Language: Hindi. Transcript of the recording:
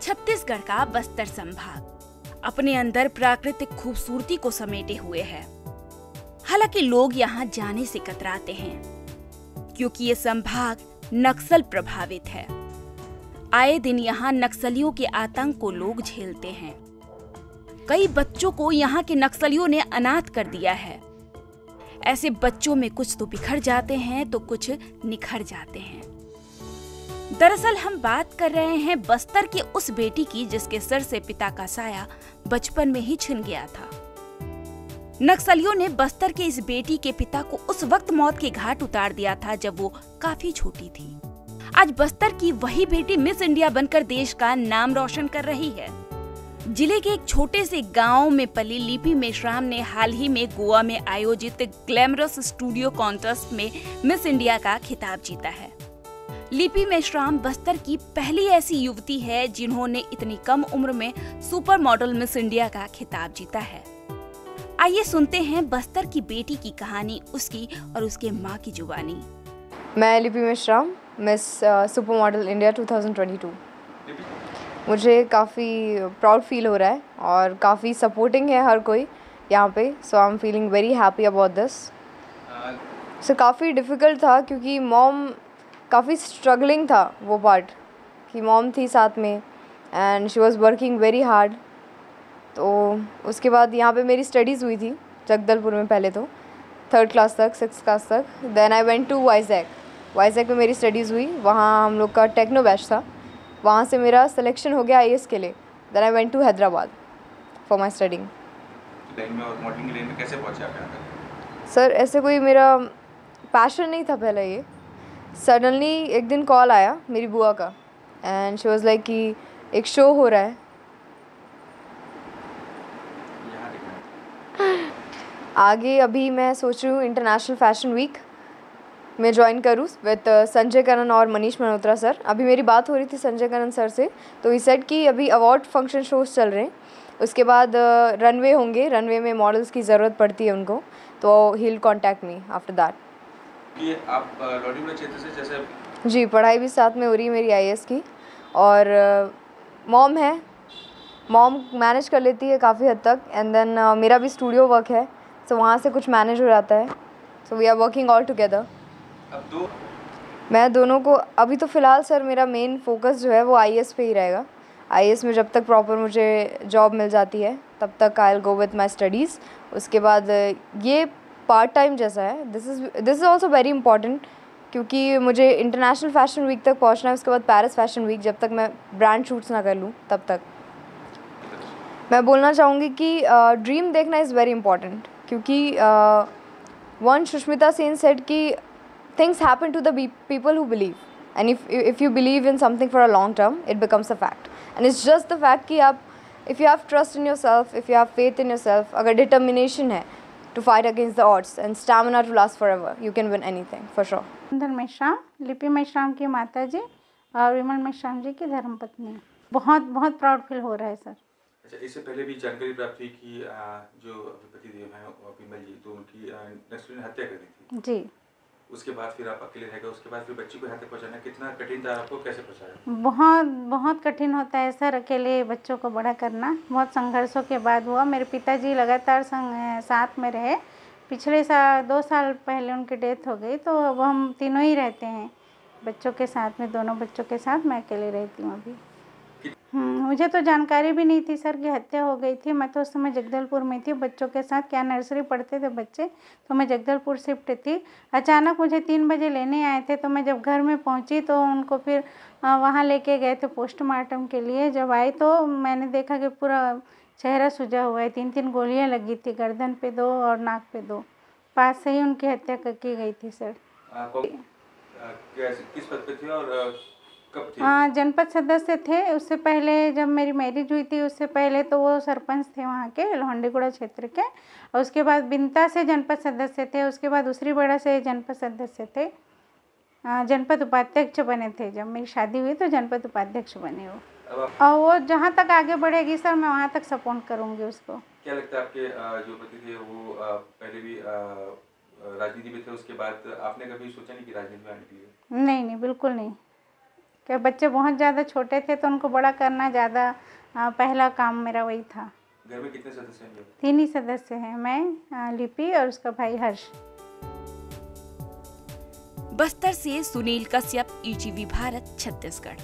छत्तीसगढ़ का बस्तर संभाग अपने अंदर प्राकृतिक खूबसूरती को समेटे हुए है। हालांकि लोग यहाँ जाने से कतराते हैं क्योंकि ये संभाग नक्सल प्रभावित है। आए दिन यहाँ नक्सलियों के आतंक को लोग झेलते हैं। कई बच्चों को यहाँ के नक्सलियों ने अनाथ कर दिया है। ऐसे बच्चों में कुछ तो बिखर जाते हैं तो कुछ निखर जाते हैं। दरअसल हम बात कर रहे हैं बस्तर की उस बेटी की जिसके सर से पिता का साया बचपन में ही छिन गया था। नक्सलियों ने बस्तर के इस बेटी के पिता को उस वक्त मौत के घाट उतार दिया था जब वो काफी छोटी थी। आज बस्तर की वही बेटी मिस इंडिया बनकर देश का नाम रोशन कर रही है। जिले के एक छोटे से गांव में पली लिपि मेश्राम ने हाल ही में गोवा में आयोजित ग्लैमरस स्टूडियो कॉन्टेस्ट में मिस इंडिया का खिताब जीता है। लिपि मेश्राम बस्तर की पहली ऐसी युवती है जिन्होंने इतनी कम उम्र में सुपर मॉडल मिस इंडिया का खिताब जीता है। आइए सुनते हैं बस्तर की बेटी की कहानी, उसकी और उसके माँ की जुबानी। मैं लिपि Meshram, miss super model India 2022। मुझे काफ़ी प्राउड फील हो रहा है और काफ़ी सपोर्टिंग है हर कोई यहाँ पे। So I am feeling very happy about this. So काफ़ी डिफ़िकल्ट था क्योंकि मॉम काफ़ी स्ट्रगलिंग था वो पार्ट कि मॉम थी साथ में and she was working very hard. तो उसके बाद यहाँ पे मेरी स्टडीज़ हुई थी जगदलपुर में, पहले तो 3rd क्लास तक, 6th क्लास तक। Then I went to Vizag में मेरी स्टडीज़ हुई। वहाँ हम लोग का टेक्नो बैच था, वहाँ से मेरा सिलेक्शन हो गया IAS के लिए। Then I went to Hyderabad for my studying. Line में और मॉडलिंग लाइन में कैसे पहुँचे आप यहाँ तक? सर ऐसे कोई मेरा पैशन नहीं था पहले। ये सडनली एक दिन कॉल आया मेरी बुआ का एंड शी वाज लाइक कि एक शो हो रहा है। यहाँ देखना आगे अभी मैं सोच रही हूँ इंटरनेशनल फैशन वीक में ज्वाइन करूँ विद संजय करण और मनीष मल्होत्रा सर। अभी मेरी बात हो रही थी संजय करण सर से, तो ही सेड कि अभी अवार्ड फंक्शन शोज चल रहे हैं, उसके बाद रनवे होंगे, रनवे में मॉडल्स की ज़रूरत पड़ती है उनको, तो he will contact me after that. ये आप लॉलीवुड क्षेत्र से जैसे जी, पढ़ाई भी साथ में हो रही है मेरी IAS की, और मॉम है, मॉम मैनेज कर लेती है काफ़ी हद तक। एंड देन मेरा भी स्टूडियो वर्क है, सो वहाँ से कुछ मैनेज हो जाता है। So we are working all together. अब मैं दोनों को अभी तो फ़िलहाल सर मेरा मेन फोकस जो है वो IAS पे ही रहेगा। IAS में जब तक प्रॉपर मुझे जॉब मिल जाती है तब तक I will go with my studies. उसके बाद ये पार्ट टाइम जैसा है। This is also very important क्योंकि मुझे इंटरनेशनल फ़ैशन वीक तक पहुंचना है। उसके बाद पेरिस फ़ैशन वीक, जब तक मैं ब्रांड शूट्स ना कर लूँ तब तक। मैं बोलना चाहूँगी कि ड्रीम देखना इज़ वेरी इंपॉर्टेंट क्योंकि वन सुष्मिता सेन सेड कि things happen to the people who believe, and if you believe in something for a long term, it becomes a fact. And it's just the fact कि आप if you have trust in yourself, if you have faith in yourself, अगर determination है to fight against the odds and stamina to last forever, you can win anything for sure. सुंदर मेश्राम, लिपि मेश्राम की माता जी और विमल मेश्राम जी की धर्मपत्नी है। बहुत बहुत प्राउड फील हो रहा है सर। अच्छा, इससे पहले भी जानकारी प्राप्त हुई कि जो पति देव हैं विमल जी, तो उनकी नक्सलियों ने हत्या कर दी थी जी। उसके बाद फिर आप अकेले रह गए, उसके बाद फिर बच्ची को यहाँ तक पहुँचाना कितना कठिन था, आपको कैसे पहुँचाया? बहुत बहुत कठिन होता है सर, अकेले बच्चों को बड़ा करना। बहुत संघर्षों के बाद हुआ। मेरे पिताजी लगातार साथ में रहे। पिछले 2 साल पहले उनकी डेथ हो गई, तो अब हम तीनों ही रहते हैं बच्चों के साथ में। दोनों बच्चों के साथ मैं अकेले रहती हूँ अभी। मुझे तो जानकारी भी नहीं थी सर कि हत्या हो गई थी। मैं तो उस समय जगदलपुर में थी बच्चों के साथ, क्या नर्सरी पढ़ते थे बच्चे, तो मैं जगदलपुर शिफ्ट थी। अचानक मुझे 3 बजे लेने आए थे, तो मैं जब घर में पहुंची तो उनको फिर वहां लेके गए थे पोस्टमार्टम के लिए। जब आई तो मैंने देखा कि पूरा चेहरा सूजा हुआ है, 3-3 गोलियां लगी थी, गर्दन पे 2 और नाक पे 2। पास से ही उनकी हत्या की गई थी सर। किस पद पे थे और कब थे? जनपद सदस्य थे। उससे पहले जब मेरी मैरिज हुई थी उससे पहले तो वो सरपंच थे वहाँ के लोहंडीगुड़ा क्षेत्र के, और उसके बाद बिनता से जनपद सदस्य थे। उसके बाद दूसरी बड़ा से जनपद सदस्य थे। जनपद उपाध्यक्ष बने थे। जब मेरी शादी हुई तो जनपद उपाध्यक्ष बने वो। और वो जहाँ तक आगे बढ़ेगी सर मैं वहाँ तक सपोर्ट करूँगी उसको। क्या लगता है आपके जो पति थे वो पहले भी राजनीति में थे, उसके बाद आपने कभी सोचा नहीं कि राजनीति में आने के लिए? नहीं, बिल्कुल नहीं। कि बच्चे बहुत ज़्यादा छोटे थे तो उनको बड़ा करना ज़्यादा पहला काम मेरा वही था। घर में कितने सदस्य हैं? 3 ही सदस्य हैं, मैं, लिपि और उसका भाई हर्ष। बस्तर से सुनील कश्यप, ETV भारत, छत्तीसगढ़।